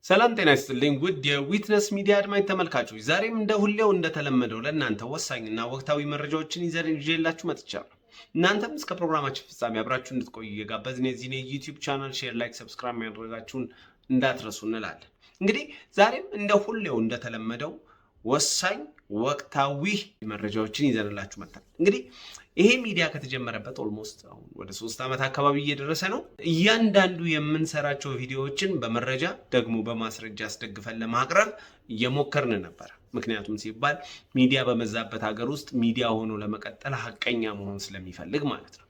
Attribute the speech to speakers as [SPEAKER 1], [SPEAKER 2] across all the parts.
[SPEAKER 1] ሰላም ጤና ይስጥልኝ ውድ የዊትነስ ሚዲያ አድማጭ ተመልካቾች፣ ዛሬም እንደ ሁሌው እንደተለመደው ለእናንተ ወሳኝና ወቅታዊ መረጃዎችን ይዤላችሁ መጥቻለሁ። እናንተም እስከ ፕሮግራማችን ፍጻሜ አብራችሁ እንድትቆዩ እየጋበዝን የዚህን የዩቲዩብ ቻናል ሼር፣ ላይክ፣ ሰብስክራይብ ማድረጋችሁን እንዳትረሱ እንላለን። እንግዲህ ዛሬም እንደ ሁሌው እንደተለመደው ወሳኝ ወቅታዊ መረጃዎችን ይዘንላችሁ መጥተናል። እንግዲህ ይሄ ሚዲያ ከተጀመረበት ኦልሞስት አሁን ወደ 3 ዓመት አካባቢ እየደረሰ ነው። እያንዳንዱ የምንሰራቸው ቪዲዮዎችን በመረጃ ደግሞ በማስረጃ አስደግፈን ለማቅረብ እየሞከርን ነበር። ምክንያቱም ሲባል ሚዲያ በመዛበት ሀገር ውስጥ ሚዲያ ሆኖ ለመቀጠል ሀቀኛ መሆን ስለሚፈልግ ማለት ነው።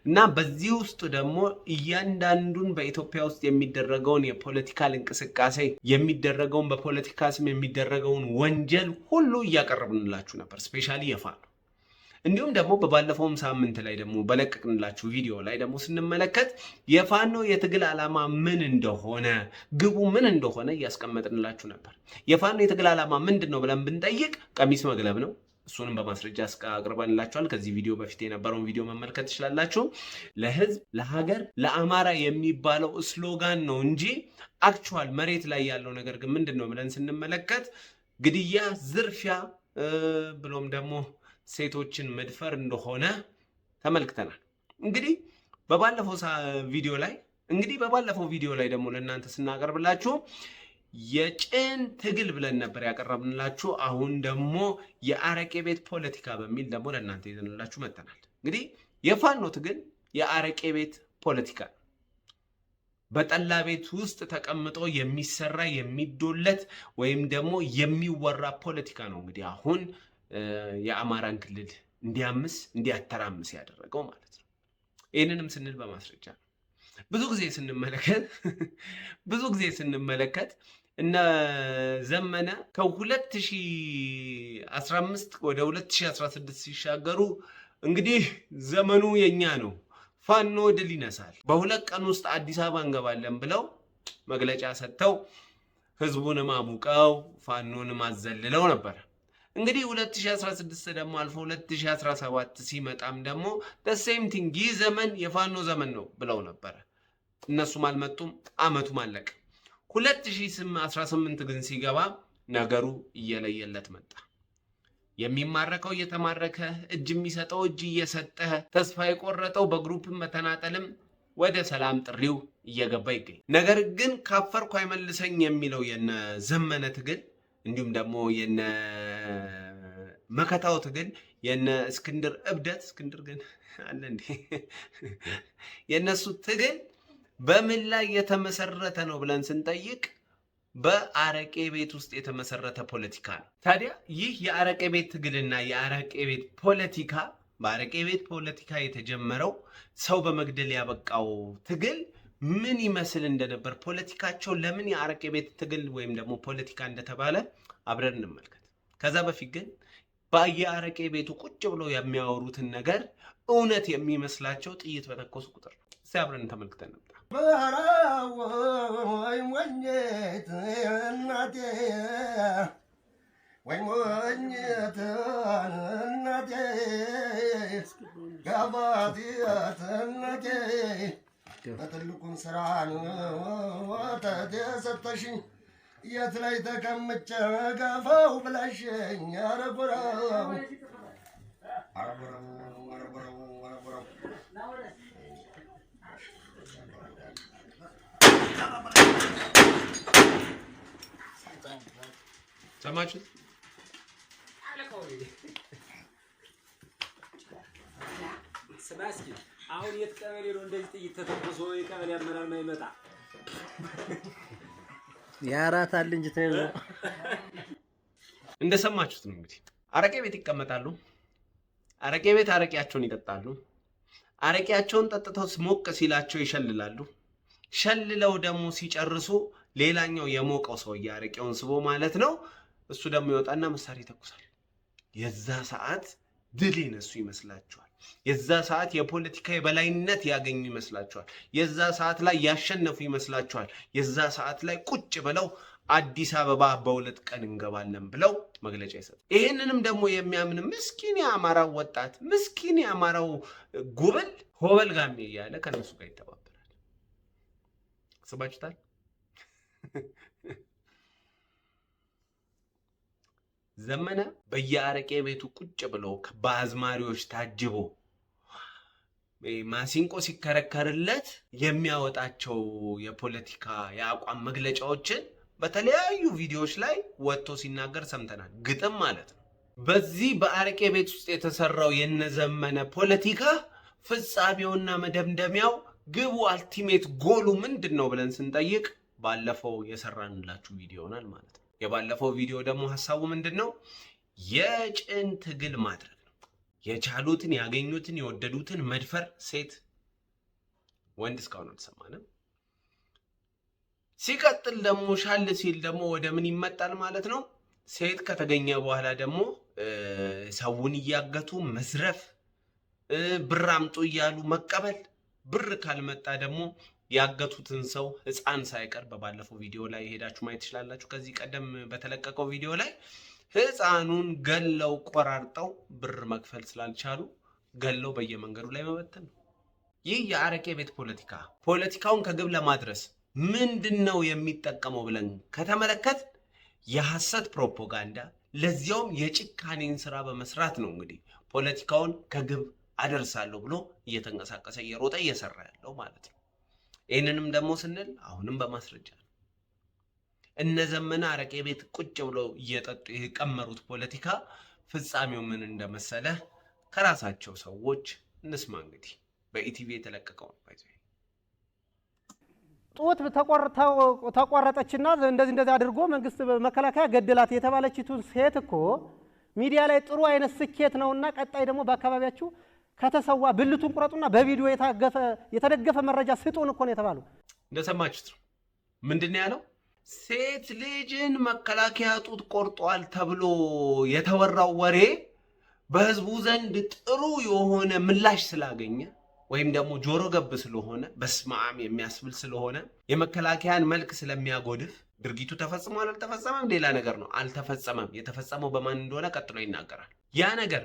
[SPEAKER 1] እና በዚህ ውስጥ ደግሞ እያንዳንዱን በኢትዮጵያ ውስጥ የሚደረገውን የፖለቲካል እንቅስቃሴ የሚደረገውን በፖለቲካ ስም የሚደረገውን ወንጀል ሁሉ እያቀረብንላችሁ ነበር። ስፔሻሊ የፋኖ እንዲሁም ደግሞ በባለፈውም ሳምንት ላይ ደግሞ በለቀቅንላችሁ ቪዲዮ ላይ ደግሞ ስንመለከት የፋኖ የትግል ዓላማ ምን እንደሆነ ግቡ ምን እንደሆነ እያስቀመጥንላችሁ ነበር። የፋኖ የትግል ዓላማ ምንድን ነው ብለን ብንጠይቅ ቀሚስ መግለብ ነው። እሱንም በማስረጃ አቅርበንላችኋል። ከዚህ ቪዲዮ በፊት የነበረውን ቪዲዮ መመልከት ትችላላችሁ። ለህዝብ፣ ለሀገር፣ ለአማራ የሚባለው ስሎጋን ነው እንጂ አክቹዋል መሬት ላይ ያለው ነገር ግን ምንድን ነው ብለን ስንመለከት ግድያ፣ ዝርፊያ ብሎም ደግሞ ሴቶችን መድፈር እንደሆነ ተመልክተናል። እንግዲህ በባለፈው ቪዲዮ ላይ ደግሞ ለእናንተ ስናቀርብላችሁ የጭን ትግል ብለን ነበር ያቀረብንላችሁ። አሁን ደግሞ የአረቄ ቤት ፖለቲካ በሚል ደግሞ ለእናንተ ይዘንላችሁ መጥተናል። እንግዲህ የፋኖ ትግል የአረቄ ቤት ፖለቲካ ነው። በጠላ ቤት ውስጥ ተቀምጦ የሚሰራ የሚዶለት ወይም ደግሞ የሚወራ ፖለቲካ ነው። እንግዲህ አሁን የአማራን ክልል እንዲያተራምስ ያደረገው ማለት ነው። ይህንንም ስንል በማስረጃ ነው። ብዙ ጊዜ ስንመለከት እነ ዘመነ ከ2015 ወደ 2016 ሲሻገሩ እንግዲህ ዘመኑ የኛ ነው፣ ፋኖ ድል ይነሳል፣ በ2 ቀን ውስጥ አዲስ አበባ እንገባለን ብለው መግለጫ ሰጥተው ህዝቡንም አሙቀው ፋኖንም አዘልለው ነበር። እንግዲህ 2016 ደግሞ አልፎ 2017 ሲመጣም ደግሞ ሴም ቲንግ ይህ ዘመን የፋኖ ዘመን ነው ብለው ነበረ። እነሱም አልመጡም፣ አመቱም አለቀ። 2018 ግን ሲገባ ነገሩ እየለየለት መጣ። የሚማረከው እየተማረከ፣ እጅ የሚሰጠው እጅ እየሰጠ፣ ተስፋ የቆረጠው በግሩፕም በተናጠልም ወደ ሰላም ጥሪው እየገባ ይገኛል። ነገር ግን ካፈርኩ አይመልሰኝ የሚለው የነ ዘመነ ትግል እንዲሁም ደግሞ የነ መከታው ትግል የነ እስክንድር እብደት እስክንድር ግን አለ እንዴ የነሱ ትግል በምን ላይ የተመሰረተ ነው ብለን ስንጠይቅ በአረቄ ቤት ውስጥ የተመሰረተ ፖለቲካ ነው። ታዲያ ይህ የአረቄ ቤት ትግልና የአረቄ ቤት ፖለቲካ በአረቄ ቤት ፖለቲካ የተጀመረው ሰው በመግደል ያበቃው ትግል ምን ይመስል እንደነበር፣ ፖለቲካቸው ለምን የአረቄ ቤት ትግል ወይም ደግሞ ፖለቲካ እንደተባለ አብረን እንመልከት። ከዛ በፊት ግን በየአረቄ ቤቱ ቁጭ ብለው የሚያወሩትን ነገር እውነት የሚመስላቸው ጥይት በተኮሱ ቁጥር ነው። እስቲ አብረን ተመልክተን ነበር።
[SPEAKER 2] ወይ ሞኝት እናቴ፣ ወይ ሞኝት እናቴ፣ ጋባትያት እናቴ፣ በትልቁን ስራ ወተት የሰጠሽኝ የት ላይ ተቀምጬ ገፋው ብለሽኝ፣ አረጉረው አረጉረው አረጉረው አረጉረው
[SPEAKER 1] ሰማችሁት?
[SPEAKER 3] ስማ እስኪ አሁን የት ቀበሌ ነው እንደዚህ ጥይት ተተኩሶ የቀበሌ አመራር ማይመጣ?
[SPEAKER 2] ያራታል እንጂ ተይዞ
[SPEAKER 1] እንደሰማችሁት ነው። እንግዲህ አረቄ ቤት ይቀመጣሉ። አረቄ ቤት አረቄያቸውን ይጠጣሉ። አረቄያቸውን ጠጥተው ሞቅ ሲላቸው ይሸልላሉ። ሸልለው ደግሞ ሲጨርሱ ሌላኛው የሞቀው ሰውዬ አረቄውን ስቦ ማለት ነው፣ እሱ ደግሞ ይወጣና መሳሪያ ይተኩሳል። የዛ ሰዓት ድል የነሱ ይመስላችኋል? የዛ ሰዓት የፖለቲካ የበላይነት ያገኙ ይመስላችኋል? የዛ ሰዓት ላይ ያሸነፉ ይመስላችኋል? የዛ ሰዓት ላይ ቁጭ ብለው አዲስ አበባ በ2 ቀን እንገባለን ብለው መግለጫ ይሰጣል። ይሄንንም ደግሞ የሚያምን ምስኪን የአማራው ወጣት፣ ምስኪን የአማራው ጉብል ሆበል ጋሜ እያለ ከነሱ ጋር ይተባበራል። ስባችሁታል? ዘመነ በየአረቄ ቤቱ ቁጭ ብሎ በአዝማሪዎች ታጅቦ ማሲንቆ ሲከረከርለት የሚያወጣቸው የፖለቲካ የአቋም መግለጫዎችን በተለያዩ ቪዲዮዎች ላይ ወጥቶ ሲናገር ሰምተናል። ግጥም ማለት ነው። በዚህ በአረቄ ቤት ውስጥ የተሰራው የነዘመነ ፖለቲካ ፍጻሜውና መደምደሚያው ግቡ አልቲሜት ጎሉ ምንድን ነው ብለን ስንጠይቅ ባለፈው የሰራንላችሁ ቪዲዮ ይሆናል ማለት ነው። የባለፈው ቪዲዮ ደግሞ ሐሳቡ ምንድን ነው? የጭን ትግል ማድረግ ነው። የቻሉትን ያገኙትን የወደዱትን መድፈር፣ ሴት ወንድ እስካሁን አልሰማንም። ሲቀጥል ደግሞ ሻል ሲል ደግሞ ወደ ምን ይመጣል ማለት ነው? ሴት ከተገኘ በኋላ ደግሞ ሰውን እያገቱ መዝረፍ፣ ብር አምጡ እያሉ መቀበል፣ ብር ካልመጣ ደግሞ ያገቱትን ሰው ሕፃን ሳይቀር በባለፈው ቪዲዮ ላይ ሄዳችሁ ማየት ትችላላችሁ። ከዚህ ቀደም በተለቀቀው ቪዲዮ ላይ ሕፃኑን ገለው ቆራርጠው ብር መክፈል ስላልቻሉ ገለው በየመንገዱ ላይ መበተን ነው። ይህ የአረቄ ቤት ፖለቲካውን ከግብ ለማድረስ ምንድነው የሚጠቀመው ብለን ከተመለከት የሐሰት ፕሮፓጋንዳ ለዚያውም የጭካኔን ስራ በመስራት ነው እንግዲህ ፖለቲካውን ከግብ አደርሳለሁ ብሎ እየተንቀሳቀሰ እየሮጠ እየሰራ ያለው ማለት ነው። ይህንንም ደግሞ ስንል አሁንም በማስረጃ ነው። እነዘመነ አረቄ ቤት ቁጭ ብለው እየጠጡ የቀመሩት ፖለቲካ ፍጻሜው ምን እንደመሰለ ከራሳቸው ሰዎች እንስማ። እንግዲህ በኢቲቪ የተለቀቀው
[SPEAKER 4] ጡት ተቆረጠችና እንደዚህ አድርጎ መንግስት መከላከያ ገደላት የተባለችቱን ሴት እኮ ሚዲያ ላይ ጥሩ አይነት ስኬት ነውና ቀጣይ ደግሞ በአካባቢያችሁ ከተሰዋ ብልቱን ቁረጡና በቪዲዮ የተደገፈ መረጃ ስጡን እኮ ነው የተባለው።
[SPEAKER 1] እንደሰማችሁት ነው። ምንድነው ያለው? ሴት ልጅን መከላከያ ጡት ቆርጧል ተብሎ የተወራው ወሬ በህዝቡ ዘንድ ጥሩ የሆነ ምላሽ ስላገኘ ወይም ደግሞ ጆሮ ገብ ስለሆነ በስማም የሚያስብል ስለሆነ የመከላከያን መልክ ስለሚያጎድፍ ድርጊቱ ተፈጽሟል አልተፈጸመም ሌላ ነገር ነው። አልተፈጸመም። የተፈጸመው በማን እንደሆነ ቀጥሎ ይናገራል። ያ ነገር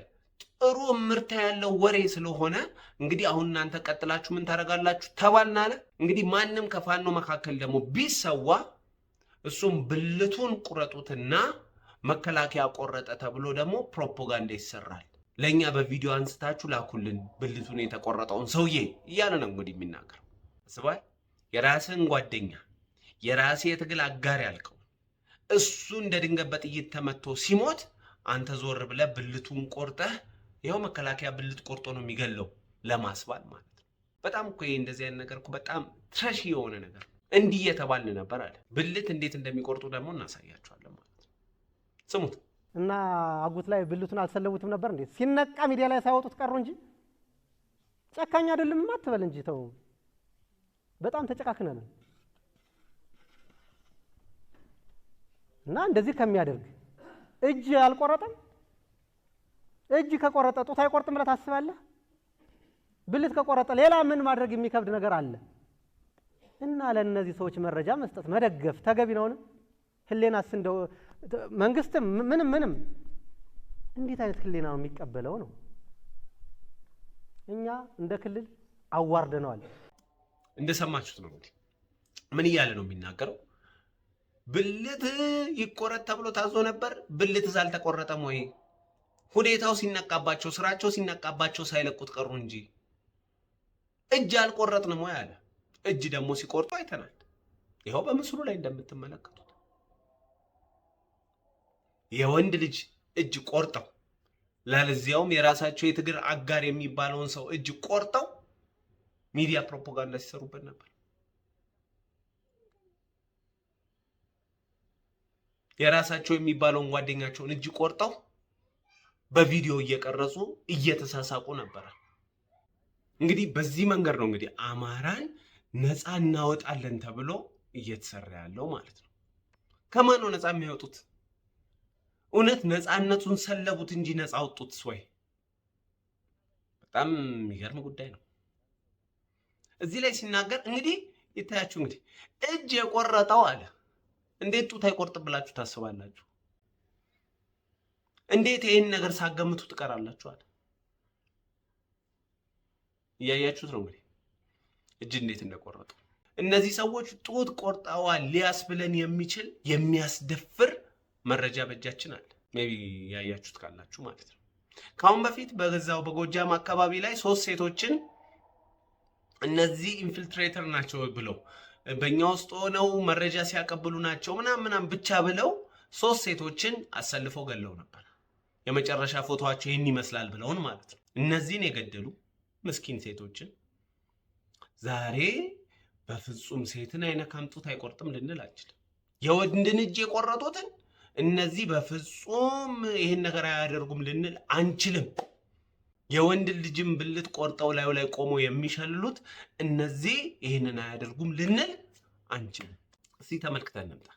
[SPEAKER 1] ጥሩ ምርታ ያለው ወሬ ስለሆነ እንግዲህ አሁን እናንተ ቀጥላችሁ ምን ታደርጋላችሁ ተባልና አለ። እንግዲህ ማንም ከፋኖ መካከል ደግሞ ቢሰዋ እሱም ብልቱን ቁረጡትና መከላከያ ቆረጠ ተብሎ ደግሞ ፕሮፓጋንዳ ይሰራል። ለኛ በቪዲዮ አንስታችሁ ላኩልን ብልቱን የተቆረጠውን ሰውዬ እያለ ነው እንግዲህ የሚናገር። አስባይ የራስን ጓደኛ የራሴ የትግል አጋር ያልከው እሱ እንደ ድንገት በጥይት ተመቶ ሲሞት አንተ ዞር ብለህ ብልቱን ቆርጠህ ይኸው መከላከያ ብልት ቆርጦ ነው የሚገለው ለማስባል ማለት ነው። በጣም እኮ ይሄ እንደዚህ አይነት ነገር እኮ በጣም ትረሽ የሆነ ነገር እንዲህ እየተባልን ነበር አለ። ብልት እንዴት እንደሚቆርጡ ደግሞ እናሳያቸዋለን ማለት ነው። ስሙት
[SPEAKER 4] እና አጉት ላይ ብልቱን አልሰለቡትም ነበር እንዴ? ሲነቃ ሚዲያ ላይ ሳይወጡት ቀሩ እንጂ ጨካኝ አይደለም አትበል እንጂ ተው። በጣም ተጨካክነን እና እንደዚህ ከሚያደርግ እጅ አልቆረጠም። እጅ ከቆረጠ ጡት አይቆርጥም ብለህ ታስባለህ? ብልት ከቆረጠ ሌላ ምን ማድረግ የሚከብድ ነገር አለ? እና ለእነዚህ ሰዎች መረጃ መስጠት መደገፍ ተገቢ ነው። ህሌናስ እንደው መንግስትም ምንም እንዴት አይነት ህሌና ነው የሚቀበለው ነው? እኛ እንደ ክልል አዋርደነዋል።
[SPEAKER 1] እንደሰማችሁት ነው እንግዲህ ምን እያለ ነው የሚናገረው? ብልት ይቆረጥ ተብሎ ታዞ ነበር። ብልትስ አልተቆረጠም ወይ? ሁኔታው ሲነቃባቸው ስራቸው ሲነቃባቸው ሳይለቁት ቀሩ እንጂ እጅ አልቆረጥንም ወይ አለ። እጅ ደግሞ ሲቆርጡ አይተናል። ይኸው በምስሉ ላይ እንደምትመለከቱት የወንድ ልጅ እጅ ቆርጠው ለዚያውም የራሳቸው የትግል አጋር የሚባለውን ሰው እጅ ቆርጠው ሚዲያ ፕሮፓጋንዳ ሲሰሩበት ነበር። የራሳቸው የሚባለውን ጓደኛቸውን እጅ ቆርጠው በቪዲዮ እየቀረጹ እየተሳሳቁ ነበር። እንግዲህ በዚህ መንገድ ነው እንግዲህ አማራን ነፃ እናወጣለን ተብሎ እየተሰራ ያለው ማለት ነው። ከማን ነው ነፃ የሚያወጡት? እውነት ነፃነቱን ሰለቡት እንጂ ነፃ አወጡት ወይ? በጣም የሚገርም ጉዳይ ነው። እዚህ ላይ ሲናገር እንግዲህ ይታያችሁ እንግዲህ እጅ የቆረጠው አለ። እንዴት ጡት አይቆርጥም ብላችሁ ታስባላችሁ? እንዴት ይሄን ነገር ሳገምቱ ትቀራላችሁ? አለ እያያችሁት ነው እንግዲህ እጅ እንዴት እንደቆረጡ። እነዚህ ሰዎች ጡት ቆርጠዋል ሊያስብለን የሚችል የሚያስደፍር መረጃ በእጃችን አለ። ሜቢ ያያችሁት ካላችሁ ማለት ነው። ካሁን በፊት በገዛው በጎጃም አካባቢ ላይ 3 ሴቶችን እነዚህ ኢንፊልትሬተር ናቸው ብለው በእኛ ውስጥ ሆነው መረጃ ሲያቀብሉ ናቸው ምናምን ብቻ ብለው 3 ሴቶችን አሰልፈው ገለው ነበር። የመጨረሻ ፎቶዋቸው ይህን ይመስላል ብለውን ማለት ነው። እነዚህን የገደሉ ምስኪን ሴቶችን ዛሬ በፍጹም ሴትን አይነካም ጡት አይቆርጥም ልንል አንችልም። የወንድን እጅ የቆረጡትን እነዚህ በፍጹም ይህን ነገር አያደርጉም ልንል አንችልም። የወንድ ልጅም ብልት ቆርጠው ላዩ ላይ ቆሞ የሚሸልሉት እነዚህ ይህንን አያደርጉም ልንል አንችልም። እስቲ ተመልክተን እንምጣ።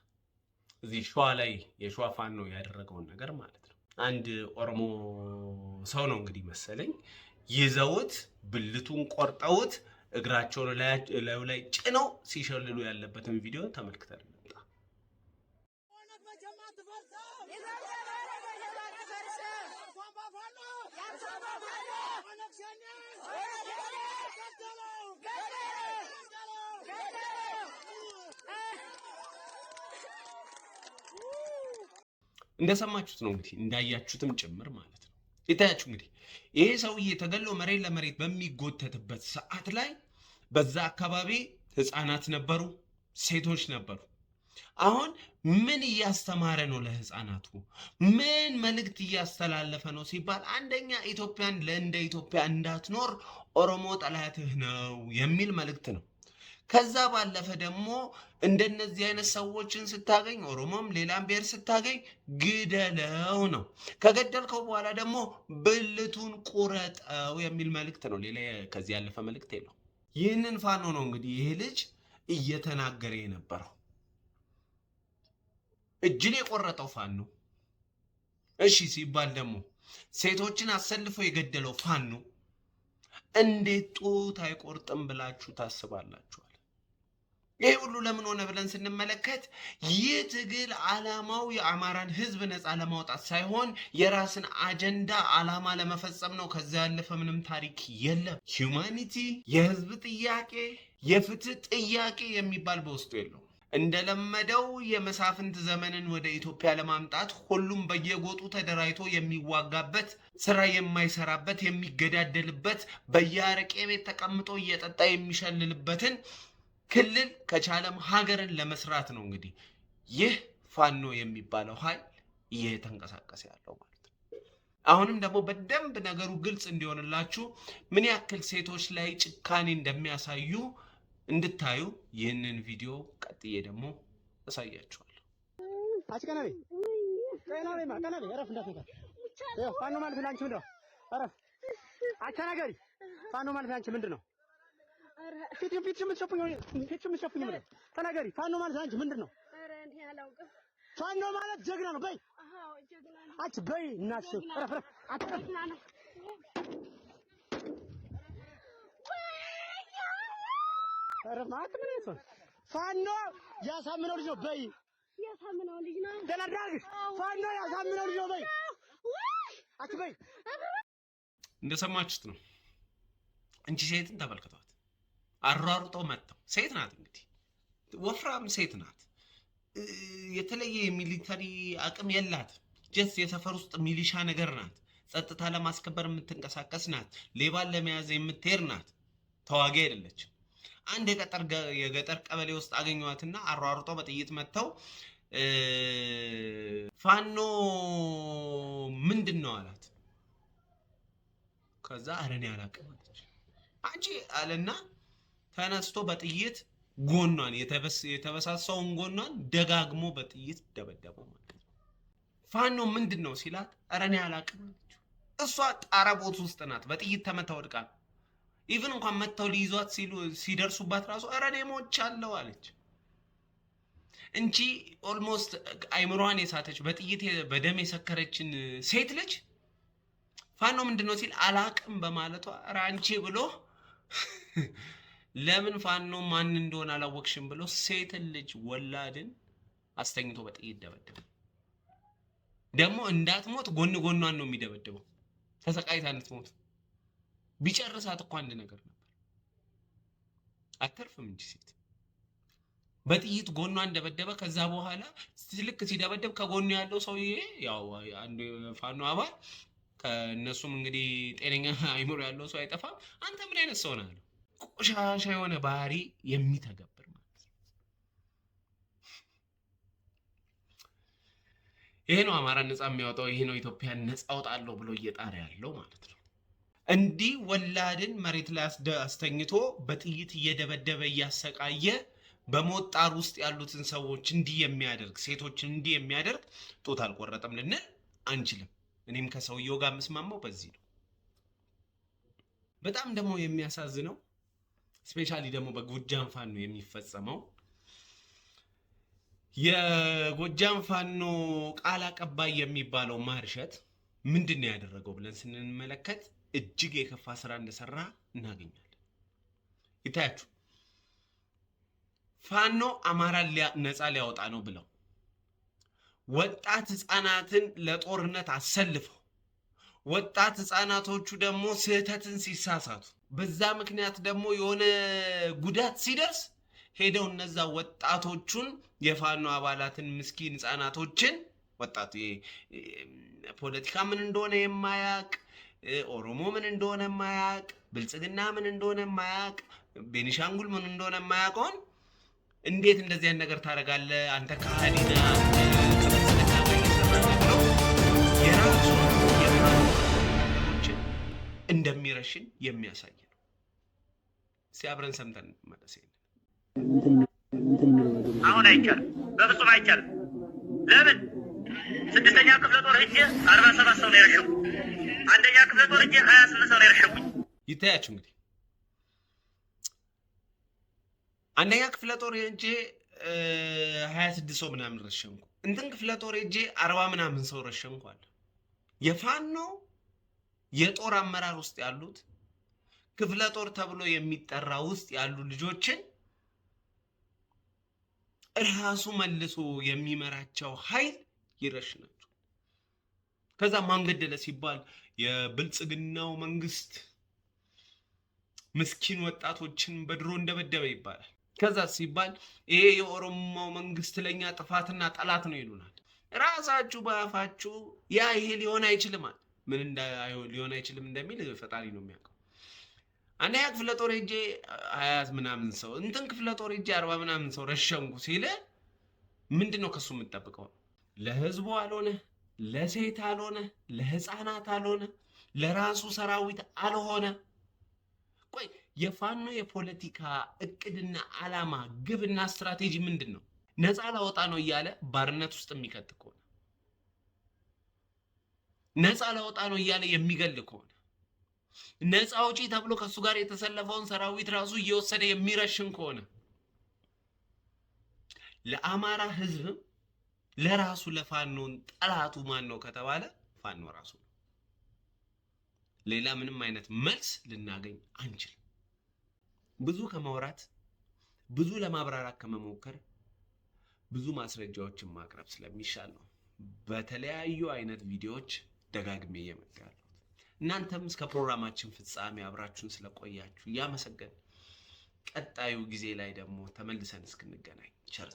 [SPEAKER 1] እዚህ ሸዋ ላይ የሸዋ ፋኖ ያደረገውን ነገር ማለት ነው። አንድ ኦሮሞ ሰው ነው እንግዲህ መሰለኝ ይዘውት ብልቱን ቆርጠውት እግራቸውን ላዩ ላይ ጭነው ሲሸልሉ ያለበትን ቪዲዮ ተመልክተን እንምጣ። እንደሰማችሁት ነው እንግዲህ እንዳያችሁትም ጭምር ማለት ነው። ይታያችሁ እንግዲህ ይሄ ሰውዬ ተገሎ መሬት ለመሬት በሚጎተትበት ሰዓት ላይ በዛ አካባቢ ህፃናት ነበሩ፣ ሴቶች ነበሩ። አሁን ምን እያስተማረ ነው ለህፃናቱ? ምን መልእክት እያስተላለፈ ነው ሲባል አንደኛ ኢትዮጵያን ለእንደ ኢትዮጵያ እንዳትኖር ኦሮሞ ጠላትህ ነው የሚል መልእክት ነው። ከዛ ባለፈ ደግሞ እንደነዚህ አይነት ሰዎችን ስታገኝ ኦሮሞም ሌላም ብሔር ስታገኝ ግደለው ነው። ከገደልከው በኋላ ደግሞ ብልቱን ቁረጠው የሚል መልእክት ነው። ሌላ ከዚህ ያለፈ መልእክት የለው። ይህንን ፋኖ ነው እንግዲህ ይህ ልጅ እየተናገረ የነበረው። እጅን የቆረጠው ፋኖ እሺ ሲባል ደግሞ ሴቶችን አሰልፎ የገደለው ፋኖ እንዴት ጡት አይቆርጥም ብላችሁ ታስባላችኋል? ይሄ ሁሉ ለምን ሆነ ብለን ስንመለከት ይህ ትግል ዓላማው የአማራን ህዝብ ነፃ ለማውጣት ሳይሆን የራስን አጀንዳ ዓላማ ለመፈጸም ነው። ከዛ ያለፈ ምንም ታሪክ የለም። ሂዩማኒቲ፣ የህዝብ ጥያቄ፣ የፍትህ ጥያቄ የሚባል በውስጡ የለው። እንደለመደው የመሳፍንት ዘመንን ወደ ኢትዮጵያ ለማምጣት ሁሉም በየጎጡ ተደራጅቶ የሚዋጋበት፣ ስራ የማይሰራበት፣ የሚገዳደልበት፣ በየአረቄ ቤት ተቀምጦ እየጠጣ የሚሸልልበትን ክልል ከቻለም ሀገርን ለመስራት ነው እንግዲህ ይህ ፋኖ የሚባለው ኃይል እየተንቀሳቀሰ ያለው ማለት ነው። አሁንም ደግሞ በደንብ ነገሩ ግልጽ እንዲሆንላችሁ ምን ያክል ሴቶች ላይ ጭካኔ እንደሚያሳዩ እንድታዩ ይህንን ቪዲዮ ቀጥዬ ደግሞ አሳያችኋለሁ።
[SPEAKER 4] አጭቀናቤ ረፍ እንዳትነካ። ፋኖ ማለት ላንቺ ምንድን ነው? ረፍ አቻናገሪ ፋኖ ማለት ላንቺ ምንድን ነው? ፊት የምትሸፍኝ ምንድን ነው? ተናገሪ። ፋኖ ማለት ላንቺ ምንድን ነው? ፋኖ ማለት ጀግና ነው። በይ አች በይ እናትሽ ረፍ ረማት ምን ይሰው ፋኖ ያሳምነው ልጅ ነው። በይ ያሳምነው ልጅ ነው። ደላዳግሽ ፋኖ ያሳምነው ልጅ ነው። በይ አትበይ።
[SPEAKER 1] እንደሰማችሁት ነው። እንጂ ሴትን ተመልክቷት አሯሩጠው መጥተው ሴት ናት እንግዲህ ወፍራም ሴት ናት። የተለየ የሚሊተሪ አቅም የላት። ጀስት የሰፈር ውስጥ ሚሊሻ ነገር ናት። ጸጥታ ለማስከበር የምትንቀሳቀስ ናት። ሌባን ለመያዝ የምትሄድ ናት። ተዋጊ አይደለችም። አንድ የገጠር ቀበሌ ውስጥ አገኘዋትና አሯሩጠው በጥይት መጥተው ፋኖ ምንድን ነው አላት። ከዛ አረኔ አላውቅም አለች። አንቺ አለና ተነስቶ በጥይት ጎኗን የተበሳሳውን ጎኗን ደጋግሞ በጥይት ደበደበው ማለት ነው። ፋኖ ምንድን ነው ሲላት አረኔ አላውቅም አለች። እሷ ጣረቦት ውስጥ ናት። በጥይት ተመታ ወድቃ ኢቭን እንኳን መተው ሊይዟት ሲደርሱባት ራሱ አረኔ ሞቻለሁ አለች እንጂ ኦልሞስት አይምሯን የሳተች በጥይት በደም የሰከረችን ሴት ልጅ ፋኖ ምንድነው ሲል አላቅም በማለቷ ራንቺ ብሎ ለምን ፋኖ ማን እንደሆነ አላወቅሽም ብሎ ሴት ልጅ ወላድን አስተኝቶ በጥይት ደበደበ። ደግሞ እንዳትሞት ጎኗን ነው የሚደበደበው። ተሰቃይታ እንድትሞት ቢጨርሳት እኮ አንድ ነገር ነበር። አተርፍም እንጂ ሴት በጥይት ጎኗን ደበደበ። ከዛ በኋላ ልክ ሲደበደብ ከጎኑ ያለው ሰውዬ ያው አንድ ፋኖ አባል ከነሱም እንግዲህ ጤነኛ አይምሮ ያለው ሰው አይጠፋም። አንተ ምን አይነት ሰው ነህ? ቆሻሻ የሆነ ባህሪ የሚተገብር ማለት ነው። ይሄ ነው አማራን ነፃ የሚያወጣው፣ ይሄ ነው ኢትዮጵያን ነፃ አውጣለሁ ብሎ እየጣረ ያለው ማለት ነው። እንዲህ ወላድን መሬት ላይ አስተኝቶ በጥይት እየደበደበ እያሰቃየ በሞት ጣር ውስጥ ያሉትን ሰዎች እንዲህ የሚያደርግ ሴቶችን እንዲህ የሚያደርግ ጡት አልቆረጠም ልንል አንችልም። እኔም ከሰውየው ጋር የምስማማው በዚህ ነው። በጣም ደግሞ የሚያሳዝነው ስፔሻሊ ደግሞ በጎጃም ፋኖ የሚፈጸመው የጎጃም ፋኖ ቃል አቀባይ የሚባለው ማርሸት ምንድን ነው ያደረገው ብለን ስንመለከት እጅግ የከፋ ስራ እንደሰራ እናገኛለን። ይታያችሁ ፋኖ አማራን ነፃ ሊያወጣ ነው ብለው ወጣት ህፃናትን ለጦርነት አሰልፈው ወጣት ህፃናቶቹ ደግሞ ስህተትን ሲሳሳቱ በዛ ምክንያት ደግሞ የሆነ ጉዳት ሲደርስ ሄደው እነዛ ወጣቶቹን የፋኖ አባላትን ምስኪን ህፃናቶችን ወጣቱ ፖለቲካ ምን እንደሆነ የማያቅ ኦሮሞ ምን እንደሆነ የማያቅ ብልጽግና ምን እንደሆነ የማያቅ ቤኒሻንጉል ምን እንደሆነ የማያውቀውን እንዴት እንደዚህ አይነት ነገር ታደርጋለህ አንተ ከሃዲና የራሱ የፋኖችን እንደሚረሽን የሚያሳይ ነው። ሲያብረን ሰምተን መለስ
[SPEAKER 5] አሁን አይቻልም፣ በፍጹም አይቻልም። ለምን? 6ኛ ክፍለ ጦር ሄጄ 47 ሰው ነው ያሸኩ። 1ኛ ክፍለ ጦር ሄጄ 28 ሰው ነው ያሸኩኝ።
[SPEAKER 1] ይታያችሁ እንግዲህ 1ኛ ክፍለ ጦር ሄጄ 26 ሰው ምናምን ረሸንኩ። እንትን ክፍለ ጦር ሄጄ 40 ምናምን ሰው ረሸንኳል። የፋኖ የጦር አመራር ውስጥ ያሉት ክፍለ ጦር ተብሎ የሚጠራ ውስጥ ያሉ ልጆችን ራሱ መልሶ የሚመራቸው ኃይል ይረሽናቸው። ከዛ ማን ገደለ ሲባል የብልጽግናው መንግስት ምስኪን ወጣቶችን በድሮ እንደበደበ ይባላል። ከዛ ሲባል ይሄ የኦሮሞው መንግስት ለኛ ጥፋትና ጠላት ነው ይሉናል። ራሳችሁ በአፋችሁ ያ ይሄ ሊሆን አይችልም አለ። ምን ሊሆን አይችልም እንደሚል ፈጣሪ ነው የሚያውቀው። 1ኛ ክፍለ ጦር ሄጄ 20 ምናምን ሰው እንትን ክፍለ ጦር ሄጄ 40 ምናምን ሰው ረሸንኩ ሲል ምንድነው ከሱ የምትጠብቀው? ለህዝቡ አልሆነ፣ ለሴት አልሆነ፣ ለህፃናት አልሆነ፣ ለራሱ ሰራዊት አልሆነ። ቆይ የፋኖ የፖለቲካ እቅድና ዓላማ ግብና ስትራቴጂ ምንድን ነው? ነፃ ላወጣ ነው እያለ ባርነት ውስጥ የሚከት ከሆነ ነፃ ላወጣ ነው እያለ የሚገል ከሆነ ነፃ አውጪ ተብሎ ከሱ ጋር የተሰለፈውን ሰራዊት ራሱ እየወሰደ የሚረሽን ከሆነ ለአማራ ህዝብ ለራሱ ለፋኖን ጠላቱ ማን ነው ከተባለ ፋኖ ራሱ ነው። ሌላ ምንም አይነት መልስ ልናገኝ አንችልም። ብዙ ከማውራት ብዙ ለማብራራት ከመሞከር ብዙ ማስረጃዎችን ማቅረብ ስለሚሻል ነው በተለያዩ አይነት ቪዲዮዎች ደጋግሜ እየመጣሁ። እናንተም እስከ ፕሮግራማችን ፍጻሜ አብራችሁን ስለቆያችሁ እያመሰገን ቀጣዩ ጊዜ ላይ ደግሞ ተመልሰን እስክንገናኝ ቸር